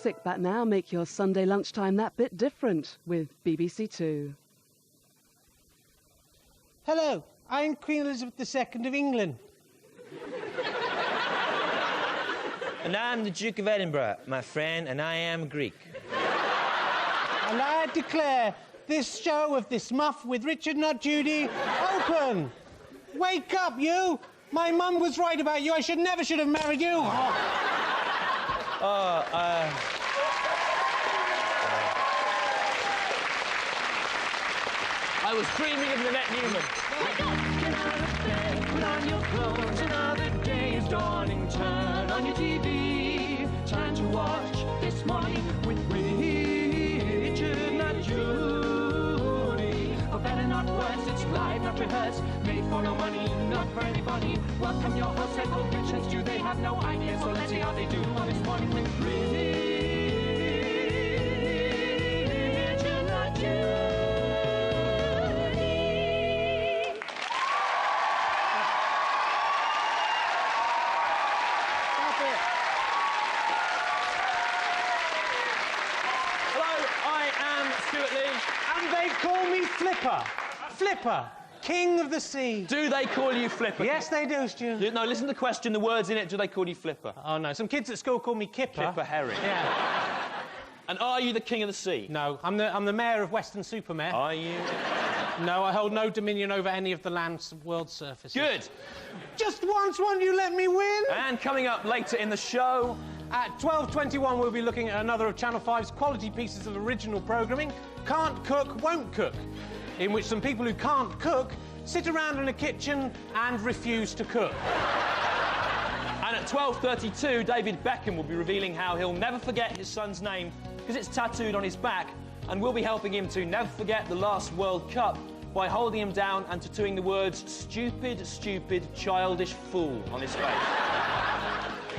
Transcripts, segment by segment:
classic that now make your Sunday lunchtime that bit different with BBC Two. Hello, I'm Queen Elizabeth II of England. And I'm the Duke of Edinburgh, my friend, and I am Greek. And I declare this show of This Muff with Richard and Judy open. Wake up, you! My mum was right about you. I never should have married you. I was dreaming of Nanette Newman. Wake up, get out of bed, put on your clothes. Another day is dawning. Turn on your TV. Time to watch This Morning with Richard and Judy. For better, not worse, it's live, not rehearsed. Made for no money, not for anybody. Welcome your hosts, they're called Rich and Stu. They have no idea, so let's see how they do on This Morning with Richard and Judy. And they call me Flipper. Flipper, King of the Sea. Do they call you Flipper? Yes, they do, Stu. No, listen to the question, the words in it. Do they call you Flipper? Oh, no. Some kids at school call me Kipper. Kipper Herring. Yeah. And are you the King of the Sea? No, I'm the Mayor of Weston-super-Mare. Are you? No, I hold no dominion over any of the land's world surfaces. Good. Just once, won't you let me win? And coming up later in the show... At 12:21, we'll be looking at another of Channel 5's quality pieces of original programming, Can't Cook, Won't Cook, in which some people who can't cook sit around in a kitchen and refuse to cook. And at 12:32, David Beckham will be revealing how he'll never forget his son's name because it's tattooed on his back, and we'll be helping him to never forget the last World Cup by holding him down and tattooing the words stupid, stupid, childish fool on his face.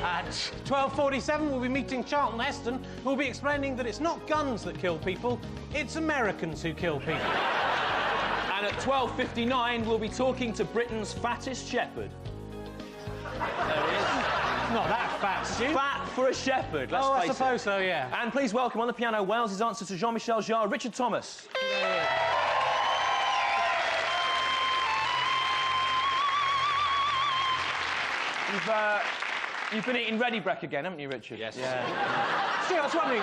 At 12:47, we'll be meeting Charlton Heston, who will be explaining that it's not guns that kill people, it's Americans who kill people. And at 12:59, we'll be talking to Britain's fattest shepherd. There he is. Not that fat, Stu. Fat for a shepherd, let's face it. I suppose so, yeah. And please welcome on the piano Wales's answer to Jean-Michel Jarre, Richard Thomas. You've been eating Ready Brek again, haven't you, Richard? Yes. Yeah. Stu, I was wondering,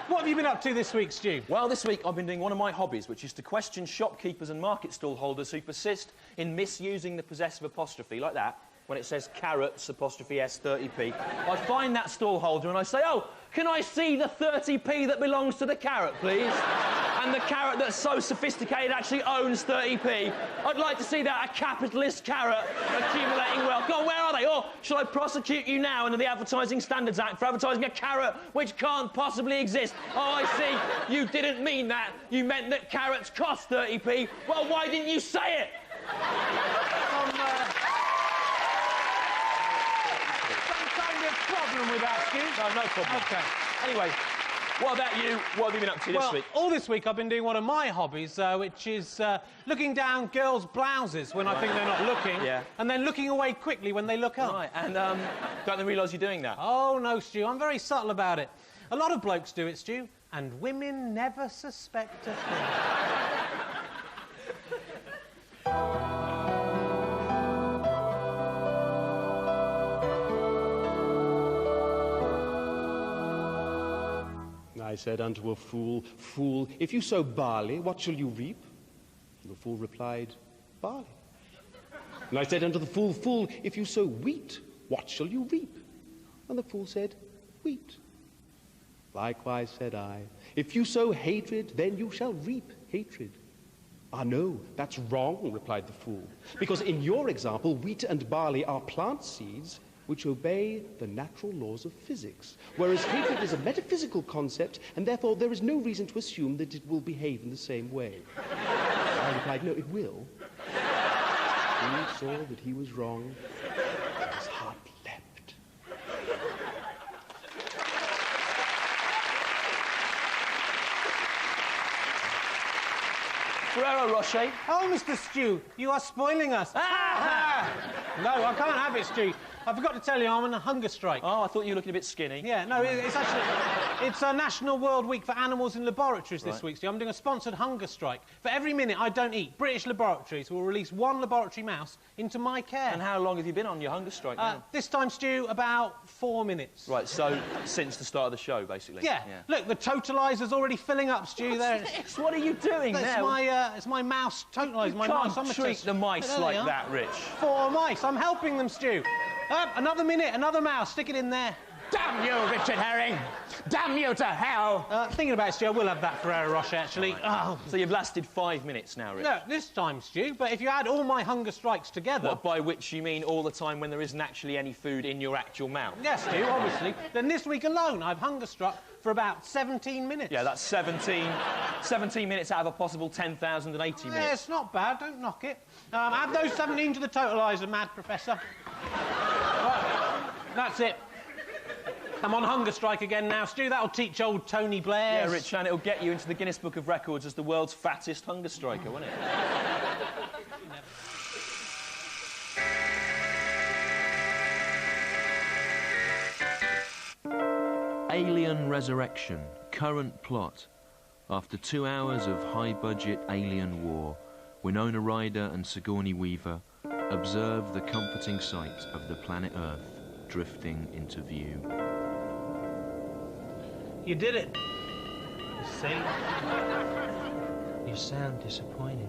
what have you been up to this week, Stu? Well, this week I've been doing one of my hobbies, which is to question shopkeepers and market stall holders who persist in misusing the possessive apostrophe, like that, when it says carrots, apostrophe S, 30p. I find that stall holder and I say, oh, can I see the 30p that belongs to the carrot, please? And the carrot that's so sophisticated actually owns 30p. I'd like to see that, a capitalist carrot accumulating wealth. God, where are they? Or shall I prosecute you now under the Advertising Standards Act for advertising a carrot which can't possibly exist? Oh, I see. You didn't mean that. You meant that carrots cost 30p. Well, why didn't you say it? Problem with that, Stu? No problem. OK. Anyway, what about you? What have you been up to this week? All this week I've been doing one of my hobbies, which is looking down girls' blouses when I think they're not looking, and then looking away quickly when they look up. Right, and don't they realise you're doing that? Oh, no, Stu, I'm very subtle about it. A lot of blokes do it, Stu, and women never suspect a thing. I said unto a fool, Fool, if you sow barley, what shall you reap? And the fool replied, Barley. And I said unto the fool, Fool, if you sow wheat, what shall you reap? And the fool said, Wheat. Likewise said I, if you sow hatred, then you shall reap hatred. Ah, no, that's wrong, replied the fool, because in your example, wheat and barley are plant seeds which obey the natural laws of physics, whereas hatred is a metaphysical concept, and therefore there is no reason to assume that it will behave in the same way. I replied, no, it will. He saw that he was wrong. His heart leapt. Ferrero Rocher. Oh, Mr. Stew, you are spoiling us. No, I can't have it, Stu. I forgot to tell you, I'm on a hunger strike. Oh, I thought you were looking a bit skinny. Yeah, no, it's actually... It's a National World Week for Animals in Laboratories this week, Stu. I'm doing a sponsored hunger strike. For every minute I don't eat, British laboratories will release one laboratory mouse into my care. And how long have you been on your hunger strike now? This time, Stu, about 4 minutes. Right, so since the start of the show, basically. Yeah. Look, the totaliser's already filling up, Stu. There. What are you doing now? It's my mouse totaliser. My Can't mouse treat the mice like that, Rich. 4 mice. I'm helping them, Stu. Another minute, another mouse. Stick it in there. Damn you, Richard Herring! Damn you to hell! Thinking about it, Stu, I will have that Ferrero Rocher, actually. Right. Oh. So you've lasted 5 minutes now, Rich? No, this time, Stu, but if you add all my hunger strikes together... What, by which you mean all the time when there isn't actually any food in your actual mouth? Yes, Stu, obviously. Then this week alone, I've hunger struck for about 17 minutes. Yeah, that's 17 minutes out of a possible 10,080 minutes. Yeah, it's not bad, don't knock it. Add those 17 to the totaliser, mad professor. Right, that's it. I'm on hunger strike again now, Stu. That'll teach old Tony Blair. Yeah, Rich, and it'll get you into the Guinness Book of Records as the world's fattest hunger striker, won't it? Alien Resurrection, current plot. After 2 hours of high-budget alien war, Winona Ryder and Sigourney Weaver observe the comforting sight of the planet Earth drifting into view. You did it. You see? You sound disappointed.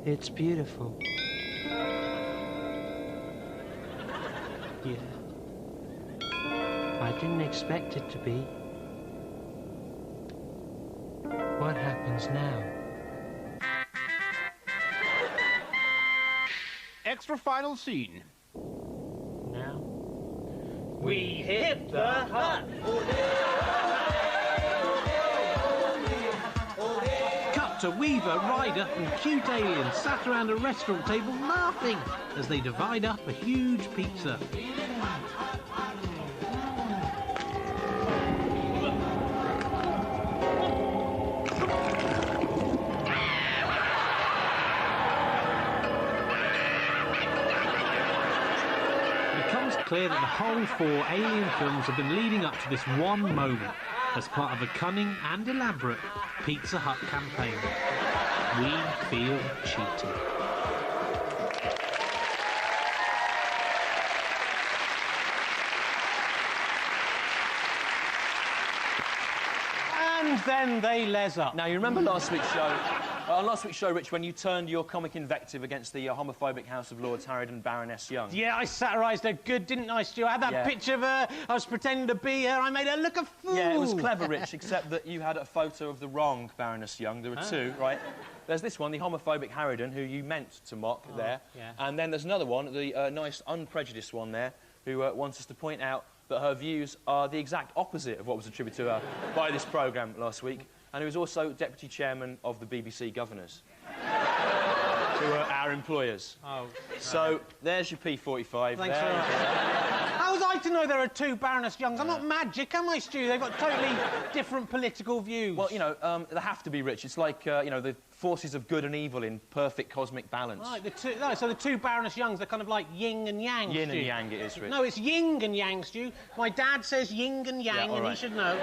It's beautiful. Yeah. I didn't expect it to be. What happens now? Extra final scene. Now? We hit the hut! Cut to Weaver, Ryder and cute aliens sat around a restaurant table laughing as they divide up a huge pizza. Clear that the whole 4 Alien films have been leading up to this one moment as part of a cunning and elaborate Pizza Hut campaign. We feel cheated. And then they les up. Now, you remember last week's show? On last week's show, Rich, when you turned your comic invective against the homophobic House of Lords, Harriet and Baroness Young. Yeah, I satirised her good, didn't I, Stu? I had that picture of her, I was pretending to be her, I made her look a fool. Yeah, it was clever, Rich, except that you had a photo of the wrong Baroness Young. There were 2, right? There's this one, the homophobic Harridan, who you meant to mock there. Yeah. And then there's another one, the nice, unprejudiced one there, who wants us to point out that her views are the exact opposite of what was attributed to her by this programme last week. And who was also deputy chairman of the BBC Governors, who are our employers. Oh. So, there's your P45. Thanks very much. How was I to know there are 2 Baroness Youngs? I'm not magic, am I, Stu? They've got totally different political views. Well, you know, they have to be, Rich. It's like, you know, the forces of good and evil in perfect cosmic balance. Right, so the 2 Baroness Youngs, they're kind of like yin and yang, Yin Stu. and yang it is, Rich. No, it's yin and yang, Stu. My dad says yin and yang, and he should know.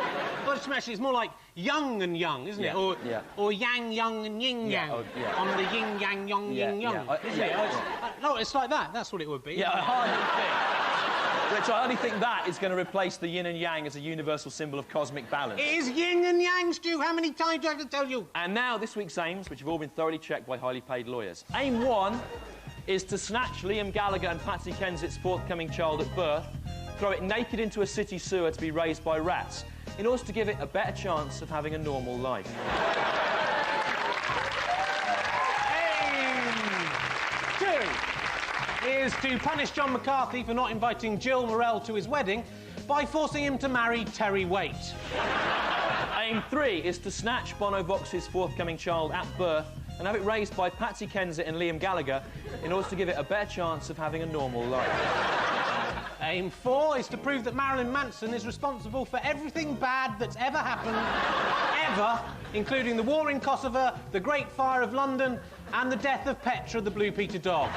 Well, actually, it's more like young and young, isn't it? Or yang, young and yin yang. On the yin yang, yong, yin young. No, it's like that. That's what it would be. Yeah, I hardly think... Rich, I only think that is going to replace the yin and yang as a universal symbol of cosmic balance. It is yin and yang, Stu. How many times do I have to tell you? And now, this week's aims, which have all been thoroughly checked by highly paid lawyers. Aim 1 is to snatch Liam Gallagher and Patsy Kensit's forthcoming child at birth, throw it naked into a city sewer to be raised by rats, in order to give it a better chance of having a normal life. Aim 2 is to punish John McCarthy for not inviting Jill Morell to his wedding by forcing him to marry Terry Waite. Aim 3 is to snatch Bono Vox's forthcoming child at birth and have it raised by Patsy Kensit and Liam Gallagher in order to give it a better chance of having a normal life. Aim 4 is to prove that Marilyn Manson is responsible for everything bad that's ever happened, ever, including the war in Kosovo, the Great Fire of London, and the death of Petra, the Blue Peter dog.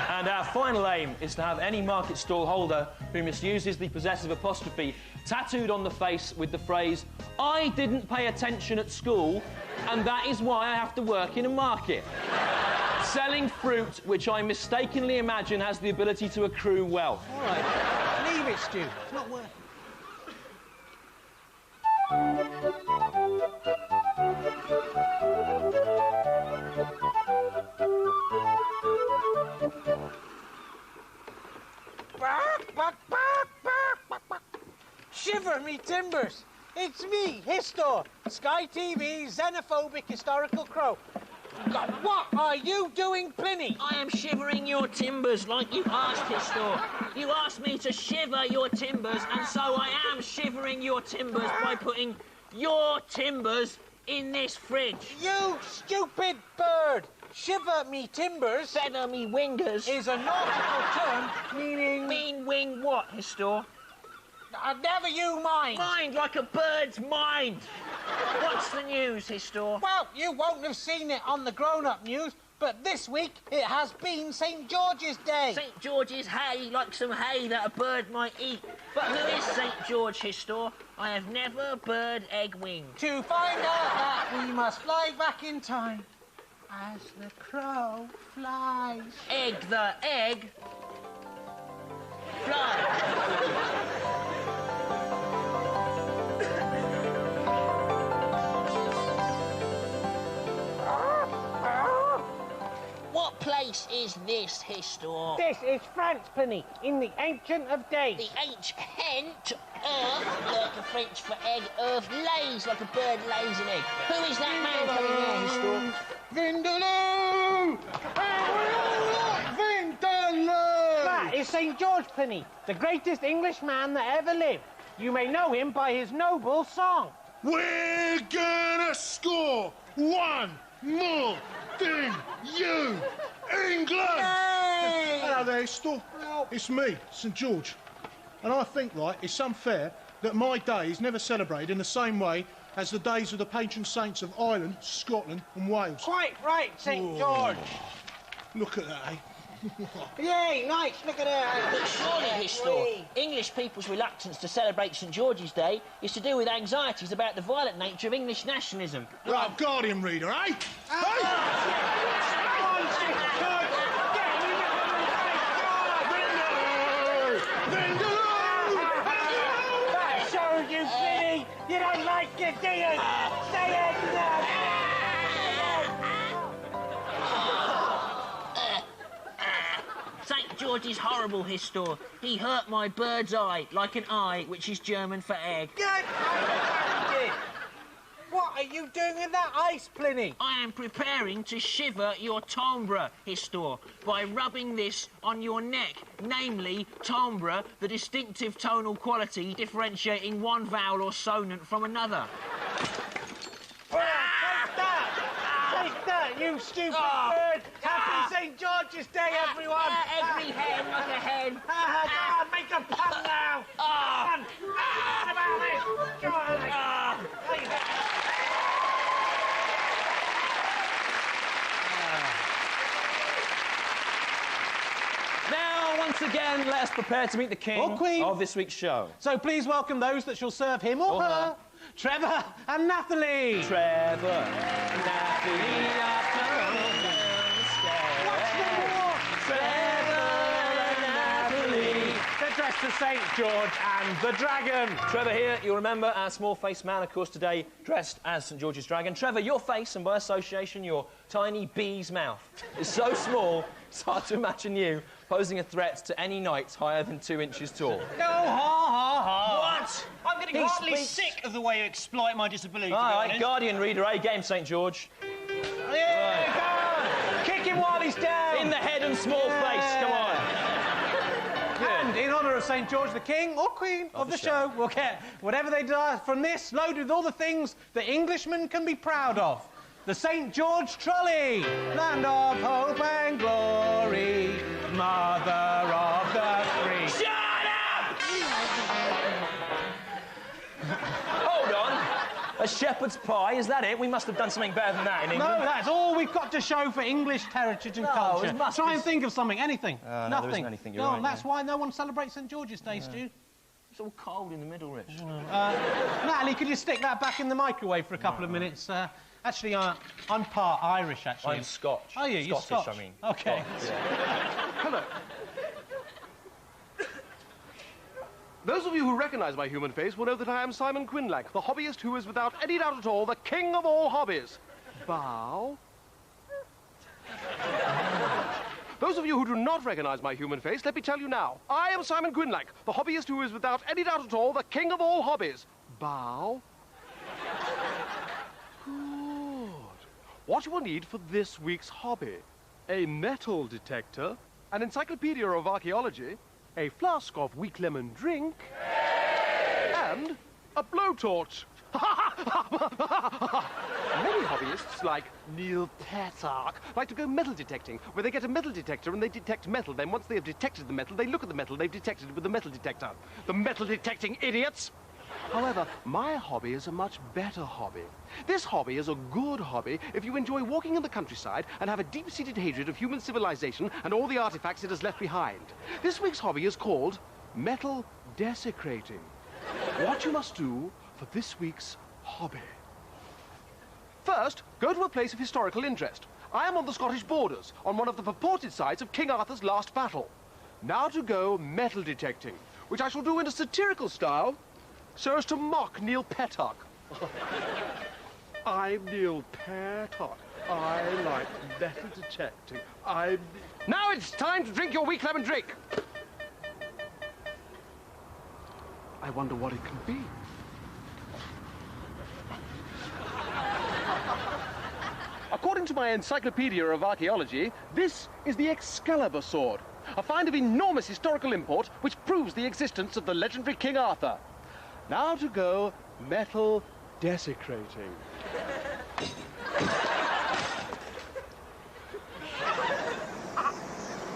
And our final aim is to have any market stall holder who misuses the possessive apostrophe tattooed on the face with the phrase, "I didn't pay attention at school, and that is why I have to work in a market." Selling fruit which I mistakenly imagine has the ability to accrue wealth. All right, leave it, Stu. It's not worth it. Shiver me timbers! It's me, Histor, Sky TV, xenophobic historical crow. God, what are you doing, Pliny? I am shivering your timbers like you asked, Histor. You asked me to shiver your timbers, and so I am shivering your timbers by putting your timbers in this fridge. You stupid bird! Shiver me timbers Feather me wingers is a nautical term meaning... Mean wing what, Histor? Never you mind. Mind like a bird's mind. What's the news, Histor? Well, you won't have seen it on the grown-up news, but this week it has been St. George's Day. St. George's hay, like some hay that a bird might eat. But who is St. George, Histor? I have never bird egg winged. To find out that, we must fly back in time as the crow flies. Egg the egg. Fly. What place is this, Histor? This is France, Pliny, in the ancient of days. The ancient earth, like a French for egg, earth lays like a bird lays an egg. Who is that man coming there, Histor? Vindaloo! Vindaloo! That is St. George, Pliny, the greatest Englishman that ever lived. You may know him by his noble song. We're gonna score one more than you, England! Hey! Hello there, Histor. It's me, St. George. And I think, like, it's unfair that my day is never celebrated in the same way as the days of the patron saints of Ireland, Scotland and Wales. Quite right, St. George. Look at that, eh? Yay, nice, look at that. But surely, Histor, English people's reluctance to celebrate St. George's Day is to do with anxieties about the violent nature of English nationalism. Right, Guardian reader, eh? That shows you, Pliny. You don't like it, do you? Say it now. St. George is horrible, Histor. He hurt my bird's eye, like an eye, which is German for egg. Good. What are you doing with that ice, Pliny? I am preparing to shiver your timbre, Histor, by rubbing this on your neck, namely timbre, the distinctive tonal quality differentiating one vowel or sonant from another. Take that, you stupid bird! Happy St. George's Day, everyone! Every hen like a hen. Come on, make a pun now! Come on! What about this? Come on! Now, once again, let us prepare to meet the king Or queen. of this week's show. So please welcome those that shall serve him or her. Trevor and Nathalie. Trevor, Nathalie, What's the war? Trevor and Nathalie. They're dressed as St. George and the Dragon. Trevor here, you'll remember our small-faced man, of course, today dressed as St. George's Dragon. Trevor, your face, and by association, your tiny bee's mouth, is so small, it's hard to imagine you posing a threat to any knight higher than 2 inches tall. No, ha! What? I'm getting heartily sick of the way you exploit my disability, to be All right, honest. Guardian reader, A game, St. George. Yeah, go on. Kick him while he's down. In the head and small face, come on. And in honour of St. George, the King or Queen of the show, will get whatever they do from this, loaded with all the things that Englishmen can be proud of. The St. George Trolley, land of hope and glory, mother of the free. Shut up! Hold on. A A shepherd's pie, is that it? We must have done something better than that in England. No, that's all we've got to show for English heritage and culture. Try and think of something, anything. No, Nothing. there isn't anything, you're no, right, that's why no one celebrates St George's Day, Stu. It's all cold in the middle, Rich. Natalie, could you stick that back in the microwave for a couple of minutes? Actually, I'm part Irish, actually. I'm Scotch. Oh, yeah, you're Scottish, Scotch. I mean. OK. Hello. Those of you who recognise my human face will know that I am Simon Quinlack, the hobbyist who is without any doubt at all the king of all hobbies. Bow. Those of you who do not recognise my human face, let me tell you now. I am Simon Quinlack, the hobbyist who is without any doubt at all the king of all hobbies. Bow. Good. What you will need for this week's hobby: a metal detector, an encyclopedia of archaeology, a flask of weak lemon drink, and a blowtorch. Many hobbyists, like Neil Petark, like to go metal detecting, where they get a metal detector and they detect metal. Then once they have detected the metal, they look at the metal they've detected with the metal detector. The metal detecting idiots! However, my hobby is a much better hobby. This hobby is a good hobby if you enjoy walking in the countryside and have a deep-seated hatred of human civilization and all the artifacts it has left behind. This week's hobby is called metal desecrating. What you must do for this week's hobby: first, go to a place of historical interest. I am on the Scottish borders, on one of the purported sites of King Arthur's last battle. Now to go metal detecting, which I shall do in a satirical style, so as to mock Neil Petark. I'm Neil Petark. I like metal detecting. Now it's time to drink your weak lemon drink. I wonder what it can be. According to my encyclopedia of archaeology, this is the Excalibur sword, a find of enormous historical import which proves the existence of the legendary King Arthur. Now to go metal desecrating.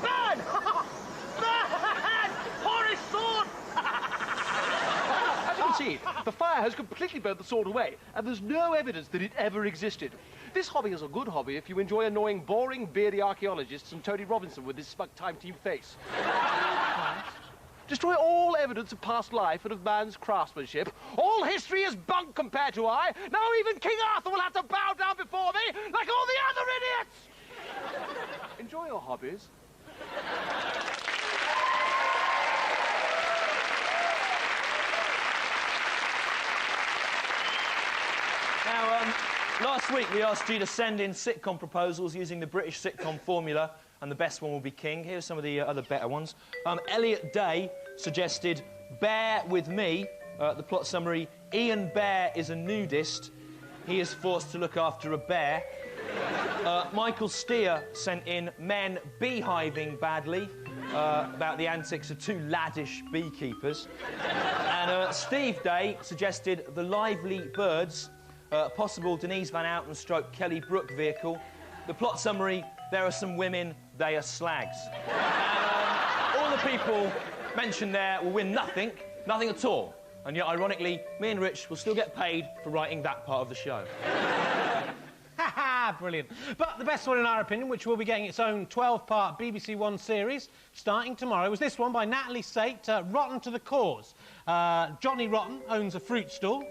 Burn! Burn! Horrid sword! As you can see, the fire has completely burnt the sword away, and there's no evidence that it ever existed. This hobby is a good hobby if you enjoy annoying, boring, beardy archaeologists and Tony Robinson with his smug time team face. Destroy all evidence of past life and of man's craftsmanship. All history is bunk compared to I. Now even King Arthur will have to bow down before me, like all the other idiots! Enjoy your hobbies. Now, last week we asked you to send in sitcom proposals using the British sitcom formula, and the best one will be king. Here's some of the other better ones. Elliot Day suggested Bear with Me. The plot summary: Ian Bear is a nudist. He is forced to look after a bear. Michael Steer sent in Men Beehiving Badly, about the antics of two laddish beekeepers. And Steve Day suggested The Lively Birds, a possible Denise Van Outen / Kelly Brook vehicle. The plot summary: there are some women, they are slags. And all the people mentioned there will win nothing at all. And yet, ironically, me and Rich will still get paid for writing that part of the show. Ha-ha, brilliant. But the best one, in our opinion, which will be getting its own 12-part BBC One series starting tomorrow, was this one by Natalie Sate, Rotten to the Cause. Johnny Rotten owns a fruit stall.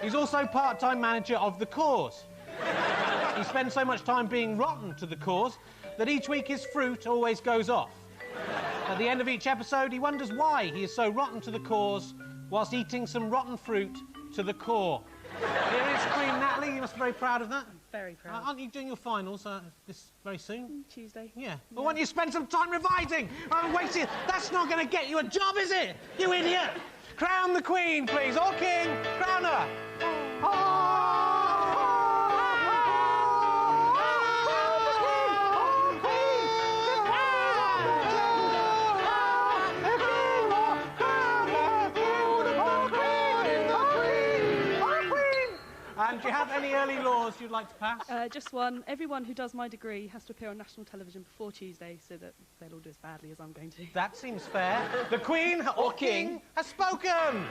He's also part-time manager of The Cause. He spends so much time being rotten to the cause that each week his fruit always goes off. At the end of each episode, he wonders why he is so rotten to the cause whilst eating some rotten fruit to the core. Here is Queen Natalie. You must be very proud of that. Very proud. Aren't you doing your finals this very soon? Tuesday. Yeah. Well, why don't you spend some time revising? I'm waiting. That's not going to get you a job, is it? You idiot! Crown the Queen, please. Or King. Crown her. And do you have any early laws you'd like to pass? Just one. Everyone who does my degree has to appear on national television before Tuesday so that they'll all do as badly as I'm going to. That seems fair. The Queen or King has spoken!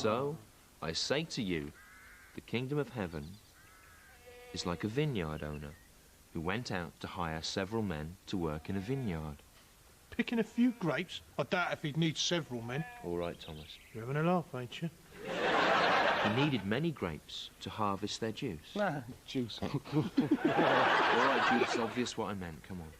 so, I say to you, the kingdom of heaven is like a vineyard owner who went out to hire several men to work in a vineyard. Picking a few grapes? I doubt if he'd need several men. All right, Thomas. You're having a laugh, ain't you? He needed many grapes to harvest their juice. Nah, juice. All right, Jude, it's obvious what I meant. Come on.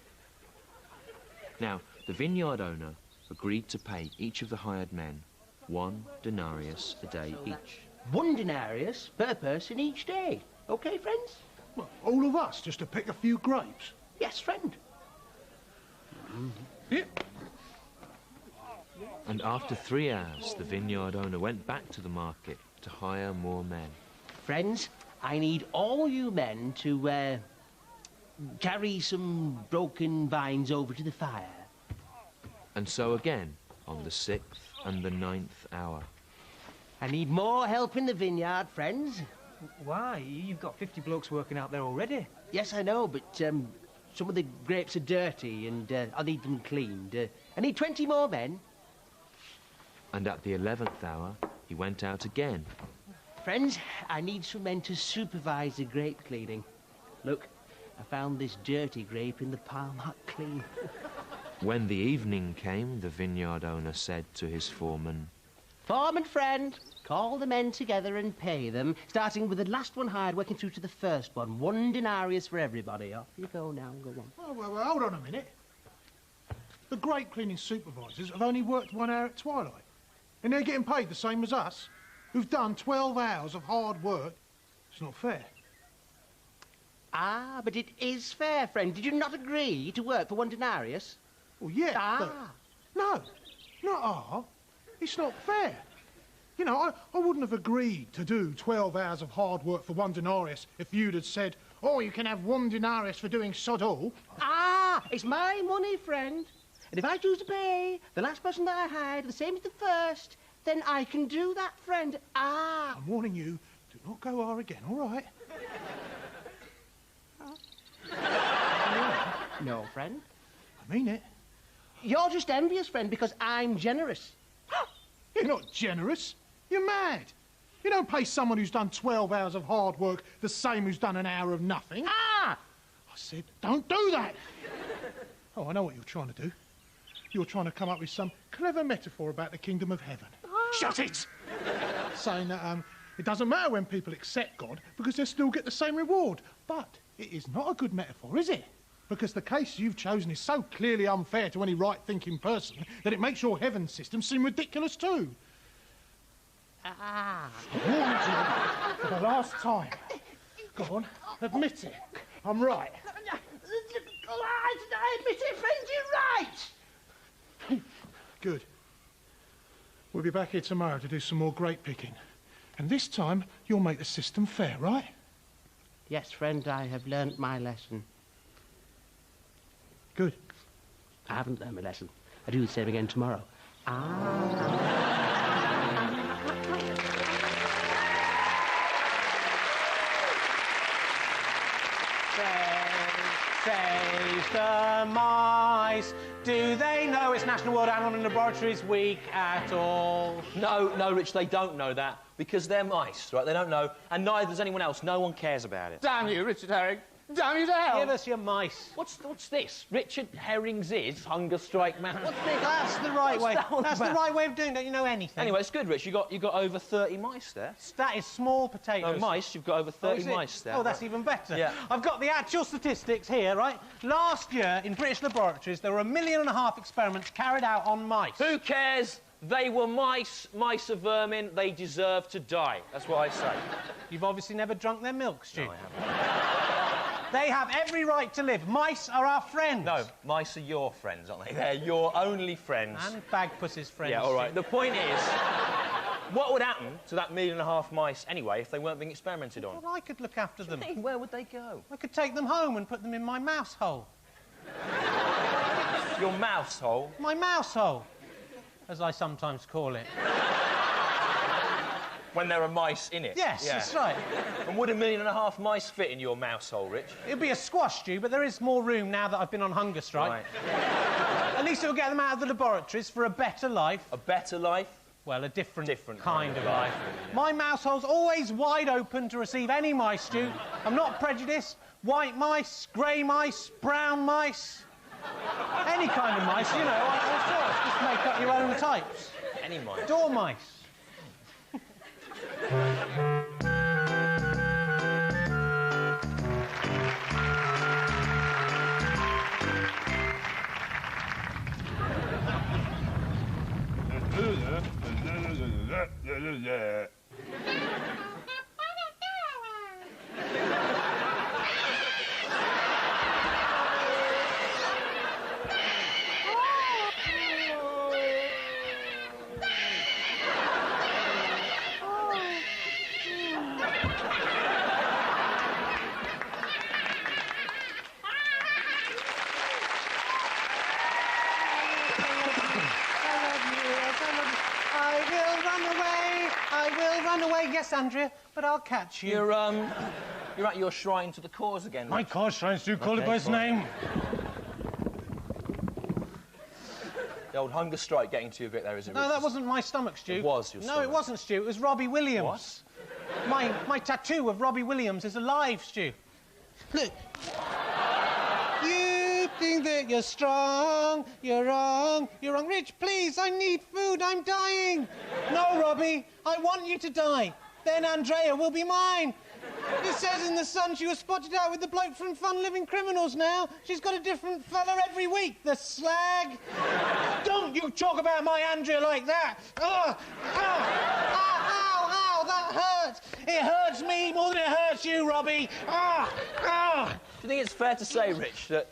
Now, the vineyard owner agreed to pay each of the hired men 1 denarius a day each. 1 denarius per person each day. OK, friends? Well, all of us, just to pick a few grapes? Yes, friend. Yeah. And after 3 hours, the vineyard owner went back to the market to hire more men. Friends, I need all you men to carry some broken vines over to the fire. And so again, on the 6th and the 9th hour. I need more help in the vineyard, friends. Why? You've got 50 blokes working out there already. Yes, I know, but some of the grapes are dirty and I need them cleaned. I need 20 more men. And at the 11th hour, he went out again. Friends, I need some men to supervise the grape cleaning. Look, I found this dirty grape in the palm hut clean. When the evening came, the vineyard owner said to his foreman, Foreman friend, call the men together and pay them, starting with the last one hired, working through to the first one. 1 denarius for everybody. Off you go now, go on. Oh, well, hold on a minute. The grape cleaning supervisors have only worked 1 hour at twilight. And they're getting paid the same as us, who've done 12 hours of hard work. It's not fair. Ah, but it is fair, friend. Did you not agree to work for 1 denarius? Well, yeah, but... No, not It's not fair. You know, I wouldn't have agreed to do 12 hours of hard work for 1 denarius if you'd have said, oh, you can have 1 denarius for doing sod all. Ah, it's my money, friend. And if I choose to pay the last person that I hired the same as the first, then I can do that, friend. Ah. I'm warning you, do not go R again, all right? No, friend. I mean it. You're just envious, friend, because I'm generous. You're not generous. You're mad. You don't pay someone who's done 12 hours of hard work the same who's done an hour of nothing. Ah! I said, don't do that. Oh, I know what you're trying to do. You're trying to come up with some clever metaphor about the kingdom of heaven. Shut it! Saying that it doesn't matter when people accept God because they'll still get the same reward. But it is not a good metaphor, is it? Because the case you've chosen is so clearly unfair to any right-thinking person that it makes your heaven system seem ridiculous too. Ah. I warned you for the last time. Go on, admit it. I'm right. I admit it, friend, you're right. Good. We'll be back here tomorrow to do some more grape picking. And this time, you'll make the system fair, right? Yes, friend, I have learnt my lesson. Good. I haven't learned my lesson. I do the same again tomorrow. Save the mice. Do they know it's National World Animal and Laboratories Week at all? No, Rich, they don't know that because they're mice, right? They don't know, and neither does anyone else. No one cares about it. Damn you, Richard Herring. Damn you to hell. Give us your mice. What's this? Richard Herring's is Hunger Strike Man. What's this? That's the right way. That's the right way of doing it. Don't you know anything? Anyway, it's good, Rich. You got over 30 mice there. That is small potatoes. No, mice. You've got over 30 mice there. Oh, that's even better. Yeah. I've got the actual statistics here, right? Last year, in British laboratories, there were 1.5 million experiments carried out on mice. Who cares? They were mice. Mice are vermin. They deserve to die. That's what I say. You've obviously never drunk their milk, Stu. No, I haven't. They have every right to live. Mice are our friends. No, mice are your friends, aren't they? They're your only friends. And Bagpuss's friends. Yeah, all right. The point is, what would happen to that 1.5 million mice anyway if they weren't being experimented on? Well, I could look after them. Where would they go? I could take them home and put them in my mouse hole. Your mouse hole? My mouse hole, as I sometimes call it. When there are mice in it? Yes, that's right. And would 1.5 million mice fit in your mouse hole, Rich? It'd be a squash, Stu, but there is more room now that I've been on hunger strike. Right. At least it'll get them out of the laboratories for a better life. A better life? Well, a different kind of life. My mousehole's always wide open to receive any mice, Stu. I'm not prejudiced. White mice, grey mice, brown mice. Any kind of mice, you know, all sorts. Just make up your own types. Any mice? Door mice. Yes, Andrea, but I'll catch you. You're at your shrine to the cause again. My cause shrine, Stu, call it by its name. The old hunger strike getting to you a bit there, is it? No, that wasn't my stomach, Stu. It was your stomach. No, it wasn't, Stu. It was Robbie Williams. What? My tattoo of Robbie Williams is alive, Stu. Look. You think that you're strong, you're wrong. You're wrong. Rich, please, I need food, I'm dying. No, Robbie, I want you to die. Then Andrea will be mine. It says in The Sun she was spotted out with the bloke from Fun Living Criminals now. She's got a different fella every week, the slag. Don't you talk about my Andrea like that. Ugh. Ow, ow, ow, that hurts. It hurts me more than it hurts you, Robbie. Ah, ah. Do you think it's fair to say, Rich, that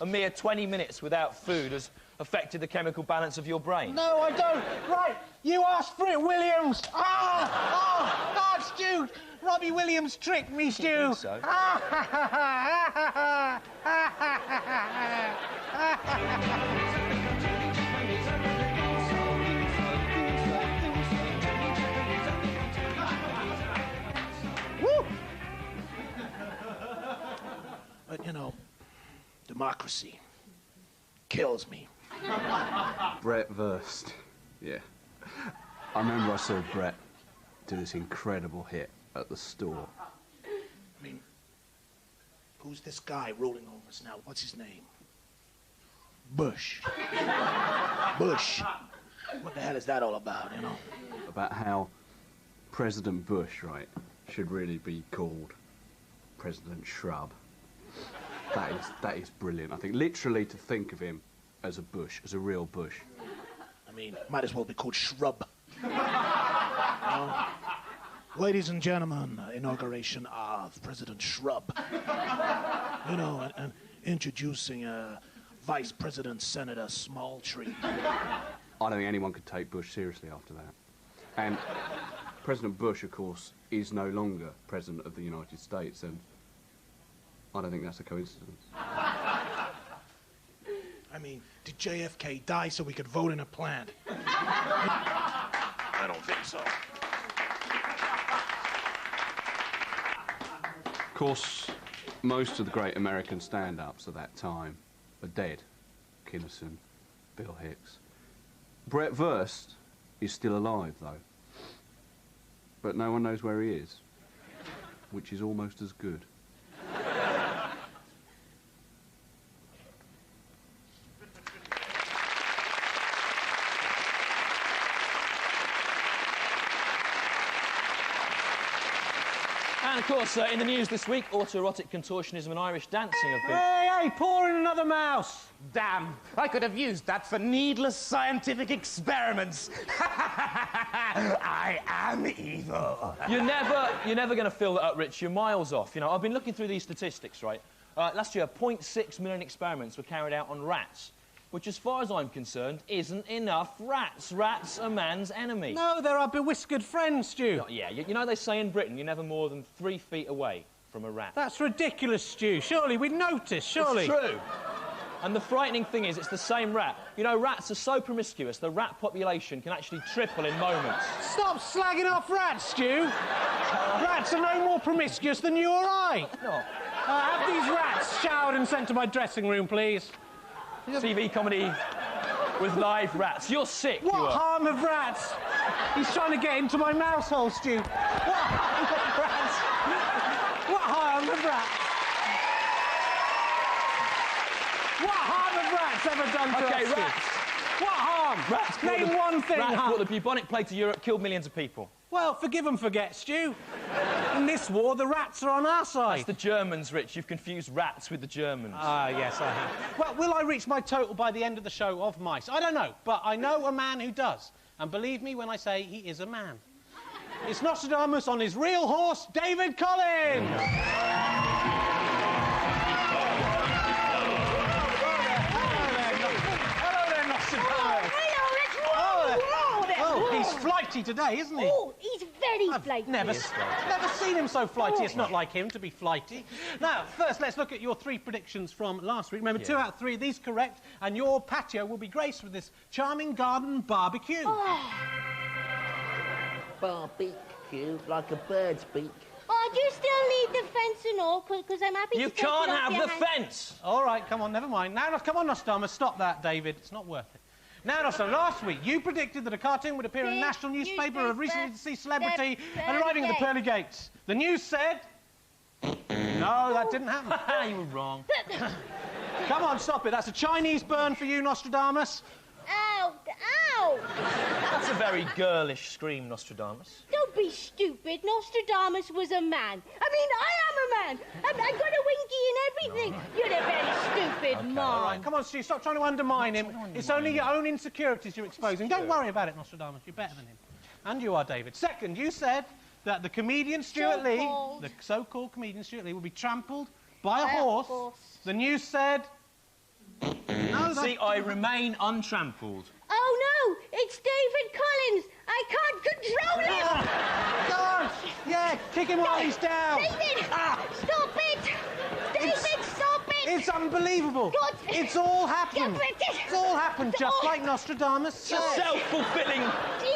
a mere 20 minutes without food has affected the chemical balance of your brain? No, I don't. Right, you asked for it, Williams. Stu. Robbie Williams tricked me, Stu. You think so? Woo! But, you know, democracy kills me. Brett Wurst. Yeah. I remember I saw Brett do this incredible hit at the store. I mean, who's this guy rolling over us now? What's his name? Bush. Bush. What the hell is that all about, you know? About how President Bush, right, should really be called President Shrub. That is brilliant. I think literally to think of him as a bush, as a real bush. I mean, might as well be called Shrub. You know? Ladies and gentlemen, inauguration of President Shrub. You know, and introducing Vice President Senator Smalltree. I don't think anyone could take Bush seriously after that. And President Bush, of course, is no longer President of the United States, and I don't think that's a coincidence. I mean, did JFK die so we could vote in a plant? I don't think so. Of course, most of the great American stand-ups of that time are dead. Kinison, Bill Hicks. Brett Wurst is still alive, though. But no one knows where he is, which is almost as good. And, of course, in the news this week, autoerotic contortionism and Irish dancing have been... Hey, pour in another mouse. Damn, I could have used that for needless scientific experiments. I am evil. You're never going to fill that up, Rich. You're miles off. You know, I've been looking through these statistics, right? Last year, 0.6 million experiments were carried out on rats, which, as far as I'm concerned, isn't enough rats. Rats are man's enemy. No, they're our bewhiskered friends, Stu. No, yeah, you know they say in Britain you're never more than 3 feet away from a rat. That's ridiculous, Stu. Surely we'd notice, surely. It's true. And the frightening thing is, it's the same rat. You know, rats are so promiscuous, the rat population can actually triple in moments. Stop slagging off rats, Stu. Rats are no more promiscuous than you or I. No. Have these rats showered and sent to my dressing room, please. TV comedy with live rats. You're sick, What you are. harm have rats? He's trying to get into my mouse hole, Stu. What harm have rats? What harm have rats? What harm have rats ever done to us, Stu? rats. What harm? Rats brought Name one thing. Rats harm. brought the bubonic plague to Europe, killed millions of people. Well, forgive and forget, Stu. In this war, the rats are on our side. That's the Germans, Rich. You've confused rats with the Germans. Ah, yes, I have. Well, will I reach my total by the end of the show of mice? I don't know, but I know a man who does. And believe me when I say he is a man. It's Nostradamus on his real horse, David Collins! Hello there, Nostradamus. Oh, he's flighty today, isn't he? Oh, he's very flighty. Never seen him so flighty. It's not like him to be flighty. Now, first, let's look at your 3 predictions from last week. Remember, 2 out of 3 of these correct, and your patio will be graced with this charming garden barbecue. Barbecue, like a bird's beak. Oh, do you still need the fence and all? Because I'm happy You to take can't it off have your the hands. fence! All right, come on, never mind. Now, come on, Nostradamus, stop that, David. It's not worth it. Now, Nostradamus, last week you predicted that a cartoon would appear in a national newspaper of a recently deceased celebrity and arriving at the pearly gates. The news said... No, that didn't happen. You were wrong. Come on, stop it. That's a Chinese burn for you, Nostradamus. Ow! Ow! That's a very girlish scream, Nostradamus. Don't be stupid. Nostradamus was a man. I mean, I am a man. I got a winky and everything. You're a very stupid man. All right, come on, Stu, stop trying to undermine him. It's only your own insecurities you're exposing. Don't worry about it, Nostradamus. You're better than him. And you are, David. Second, you said that the comedian Stuart Lee, the so-called comedian Stuart Lee, will be trampled by a horse. The news said... No, See, I remain untrampled. Oh, no! It's David Collins! I can't control him! Gosh! Yeah, kick him while he's down! David! Stop it! David, stop it! It's unbelievable! God. It's all happened! Stop it. It's all happened, just like Nostradamus It's a self-fulfilling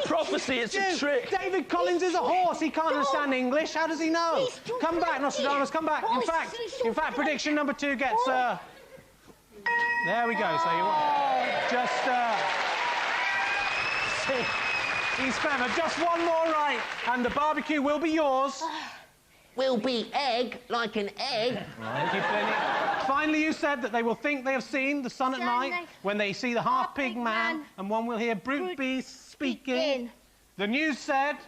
prophecy, it's a trick. David Collins is a horse, he can't understand English, how does he know? Come back, Nostradamus, come back. In fact, prediction number 2 gets, there we go, so you just, see, he's clever. Just one more right, and the barbecue will be yours. Will be egg, like an egg. Thank you, Penny. Finally, you said that they will think they have seen the sun at night when they see the half-pig man, and one will hear brute beasts speaking. The news said...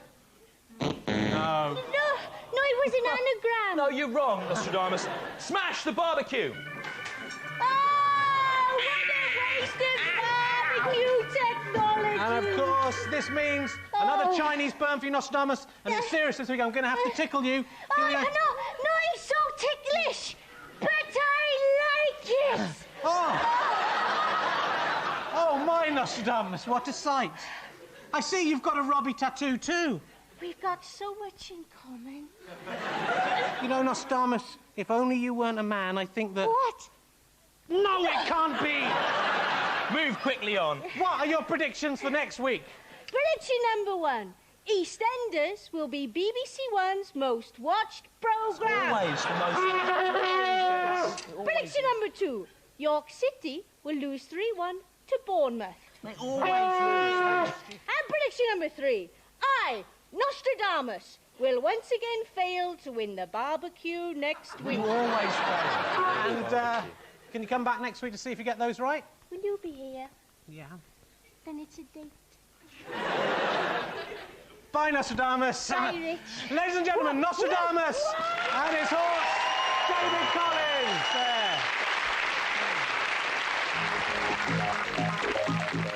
No. No, it was an anagram. No, you're wrong, Nostradamus. Smash the barbecue! Technology. And of course, this means another Chinese burn for you, Nostradamus. And it's serious this week. I'm going to have to tickle you. Oh, no, it's so ticklish. But I like it. Oh, my Nostradamus, what a sight. I see you've got a Robbie tattoo too. We've got so much in common. You know, Nostradamus, if only you weren't a man, I think that... What? No, it can't be! Move quickly on. What are your predictions for next week? Prediction number 1. EastEnders will be BBC One's most watched programme. Always the most... Prediction number 2. York City will lose 3-1 to Bournemouth. They always lose. And prediction number 3. I, Nostradamus, will once again fail to win the barbecue next week. You always fail. And, can you come back next week to see if you get those right? Will you be here? Yeah. Then it's a date. Bye, Nostradamus. Bye, Rich. Ladies and gentlemen, Nostradamus and his horse, David Collins. There.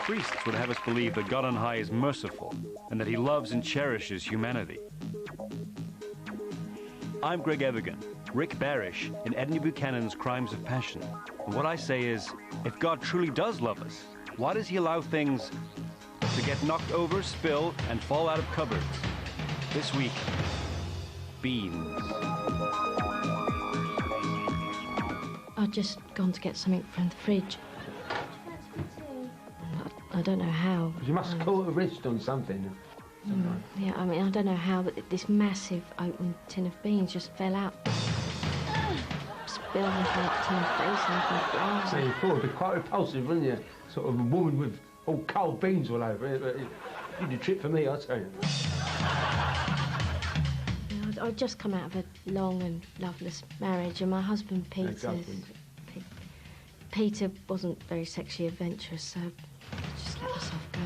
Priests would have us believe that God on high is merciful and that he loves and cherishes humanity. I'm Greg Evigan, Rick Barish in Edna Buchanan's Crimes of Passion. And what I say is, if God truly does love us, why does he allow things to get knocked over, spill, and fall out of cupboards? This week, beans. I've just gone to get something from the fridge. I don't know how. You must call a wrist on something. Yeah, I mean, I don't know how this massive open tin of beans just fell out. Spilled into that tin of basin and glass. So you thought it'd be quite repulsive, wouldn't you? Sort of a woman with all cold beans all over it. You did a trip for me, I'll tell you. I'd just come out of a long and loveless marriage, and my husband, Peter wasn't very sexually adventurous, so I just let myself go.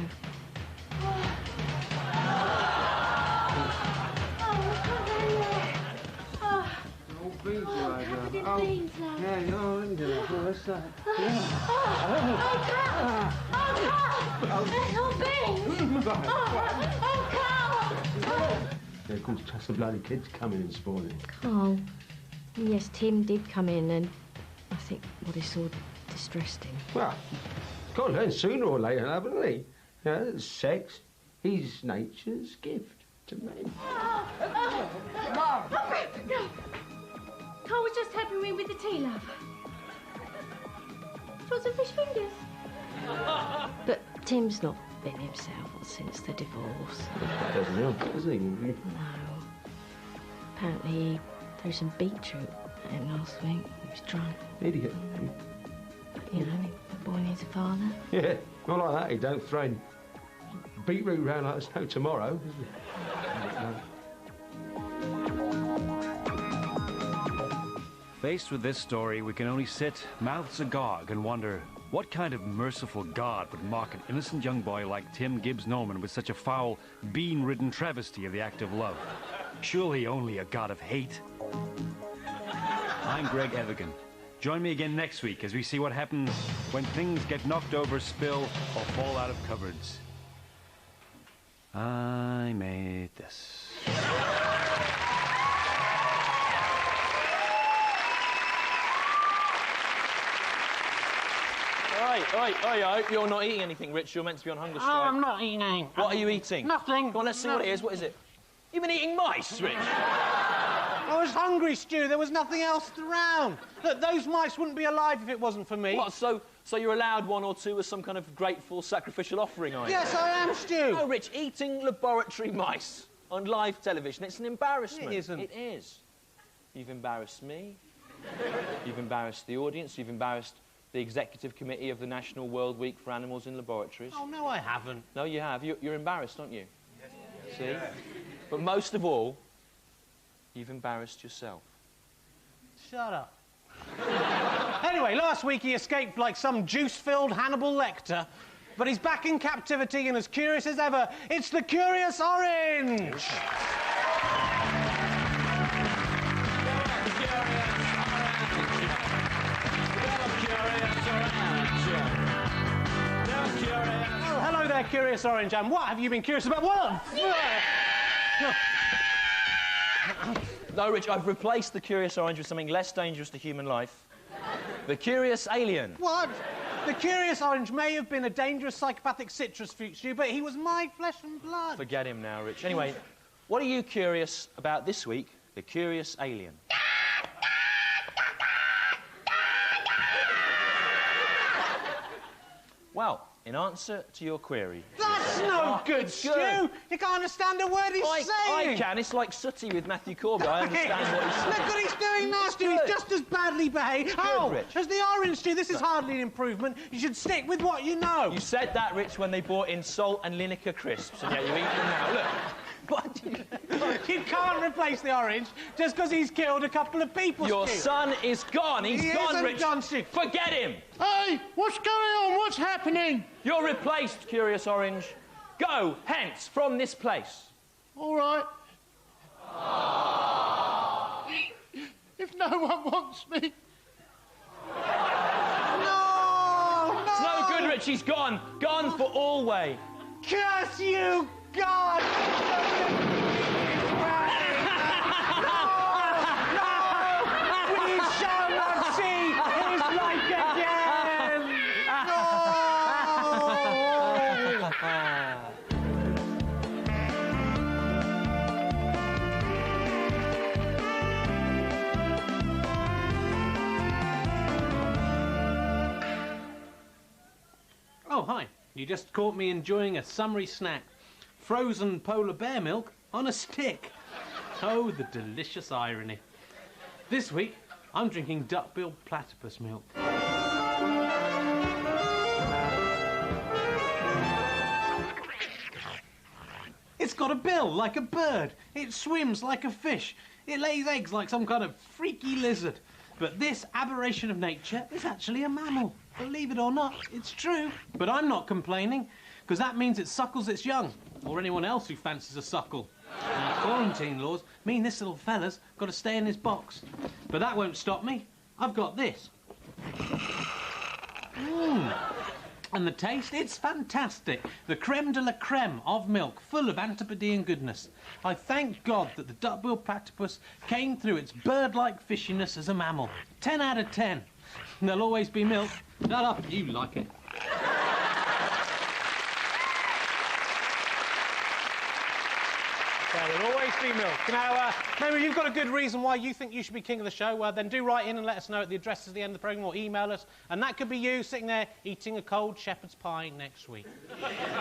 Beans, beans, love. Yeah, no, let me do that. What's that? Yeah, of course, just the bloody kids coming and spoiling it. Carl. Yes, Tim did come in, and I think what he saw distressed him. Well, he's got to learn sooner or later, haven't he? Sex is nature's gift to men. Mom! Carl was just helping me with the tea, love. Do you want some fish fingers? But Tim's not been himself since the divorce. That doesn't help, does he? No. Apparently he threw some beetroot at him last week. He was drunk. Idiot. But, you know, the boy needs a father. Yeah, not like that. He don't throw beetroot round like there's no tomorrow, does he? Faced with this story, we can only sit mouths agog and wonder what kind of merciful God would mock an innocent young boy like Tim Gibbs Norman with such a foul, bean-ridden travesty of the act of love. Surely only a God of hate. I'm Greg Evigan. Join me again next week as we see what happens when things get knocked over, spill, or fall out of cupboards. I made this. Oi, I hope you're not eating anything, Rich. You're meant to be on hunger strike. Oh, I'm not eating. What are you eating? Nothing. Come on, let's see what it is. What is it? You've been eating mice, Rich. I was hungry, Stu. There was nothing else around. Look, those mice wouldn't be alive if it wasn't for me. What, so you're allowed one or two as some kind of grateful sacrificial offering, are you? Yes, I am, Stu. No, Rich, eating laboratory mice on live television, it's an embarrassment. It isn't. It is. You've embarrassed me. You've embarrassed the audience. You've embarrassed the Executive Committee of the National World Week for Animals in Laboratories. Oh, no, I haven't. No, you have. You're embarrassed, aren't you? Yes. See? But most of all, you've embarrassed yourself. Shut up. Anyway, last week he escaped like some juice-filled Hannibal Lecter, but he's back in captivity and as curious as ever. It's the Curious Orange! Oh, hello there, Curious Orange, and what have you been curious about? What? No, Rich, I've replaced the Curious Orange with something less dangerous to human life. The Curious Alien. What? The Curious Orange may have been a dangerous psychopathic citrus fruit, Stu, but he was my flesh and blood. Forget him now, Rich. Anyway, what are you curious about this week? The Curious Alien. Well, in answer to your query... That's no good, Stu! You can't understand a word he's saying! I can. It's like Sooty with Matthew Corbett. I understand what he's saying. Look what he's doing now, Stu. He's just as badly behaved. Oh, Rich. as the orange, Stu. This is hardly an improvement. You should stick with what you know. You said that, Rich, when they brought in salt and Lineker crisps, and yet you eat them now. Look. What? You can't replace the orange just because he's killed a couple of people, Your Stu. son is gone. He's gone, Rich. Gone, Stu. Forget him. Hey, what's going on? What's happening? You're replaced, Curious Orange. Go hence from this place. All right. If no one wants me... No! It's no good, Rich. He's gone. Gone for always. Curse you, God! We shall not see his like again! Oh, hi. You just caught me enjoying a summery snack. Frozen polar bear milk on a stick. Oh, the delicious irony. This week, I'm drinking duck-billed platypus milk. It's got a bill like a bird. It swims like a fish. It lays eggs like some kind of freaky lizard. But this aberration of nature is actually a mammal. Believe it or not, it's true. But I'm not complaining, because that means it suckles its young, or anyone else who fancies a suckle. And quarantine laws mean this little fella's got to stay in his box. But that won't stop me. I've got this. And the taste, it's fantastic. The creme de la creme of milk, full of Antipodean goodness. I thank God that the duck-billed platypus came through its bird-like fishiness as a mammal. 10 out of 10. There'll always be milk. Shut up, you like it. There'll always be milk. Now, maybe you've got a good reason why you think you should be king of the show, then do write in and let us know at the address at the end of the programme, or email us, and that could be you sitting there eating a cold shepherd's pie next week.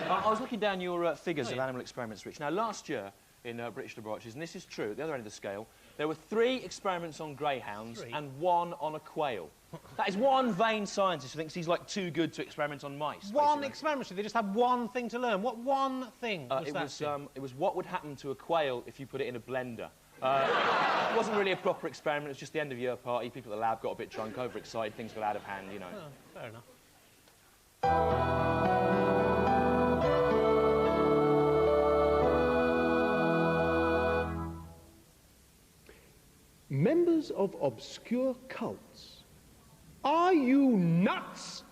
I was looking down your figures of animal experiments, Rich. Now, last year in British laboratories, and this is true, at the other end of the scale, there were 3 experiments on greyhounds and 1 on a quail. That is one vain scientist who thinks he's, like, too good to experiment on mice. One experiment? They just had one thing to learn. What one thing was that? It was what would happen to a quail if you put it in a blender. It wasn't really a proper experiment, it was just the end-of-year party. People at the lab got a bit drunk, overexcited, things got out of hand, you know. Oh, fair enough. Members of obscure cults, are you nuts?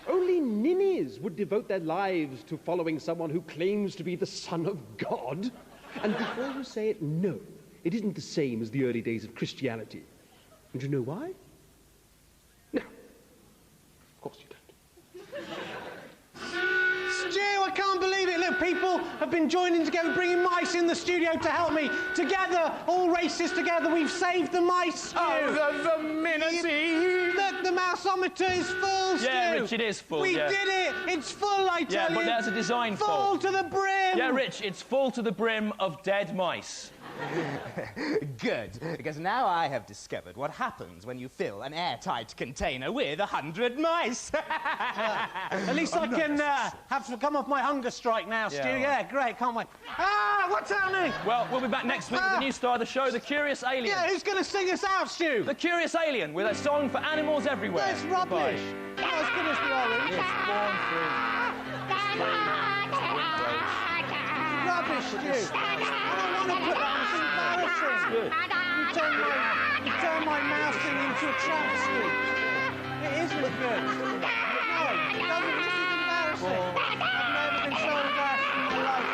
Only ninnies would devote their lives to following someone who claims to be the Son of God. And before you say it, no, it isn't the same as the early days of Christianity. And you know why? No, of course you don't. Stu, I can't believe it. Look, people have been joining together, bringing mice in the studio to help me. Together, all races together, we've saved the mice, Stu. Oh, the minity. Look, the mouseometer is full, Stu. Yeah, Rich, it is full, We yeah. did it. It's full, I tell you. Yeah, but that's a design fault. Full to the brim. Yeah, Rich, it's full to the brim of dead mice. Good, because now I have discovered what happens when you fill an airtight container with 100 mice. At least I can have to come off my hunger strike now, Stu. Yeah, great, can't wait. Ah, what's happening? Well, we'll be back next week with a new star of the show, The Curious Alien. Yeah, who's going to sing us out, Stu? The Curious Alien, with a song for animals everywhere. That's rubbish. Bye. Not as good as the orange. Rubbish, Stu. I don't want to put that on. It's embarrassing. You turn my mousing into a travesty. It isn't good. No, it doesn't. This is embarrassing. I've never been so embarrassed in my life.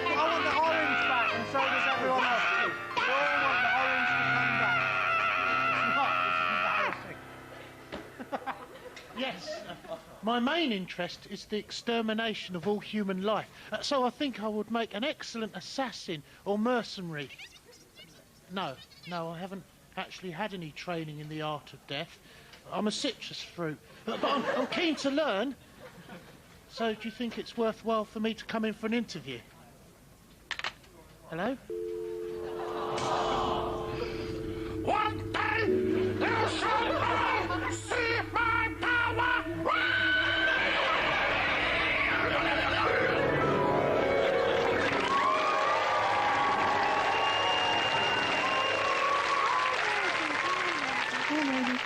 I want the orange back, and so does everyone else too. We all want the orange to come back. It's not. It's embarrassing. Yes. My main interest is the extermination of all human life. So I think I would make an excellent assassin or mercenary. No, I haven't actually had any training in the art of death. I'm a citrus fruit. But I'm keen to learn. So do you think it's worthwhile for me to come in for an interview? Hello? One day you shall all see my power! Oh, maybe.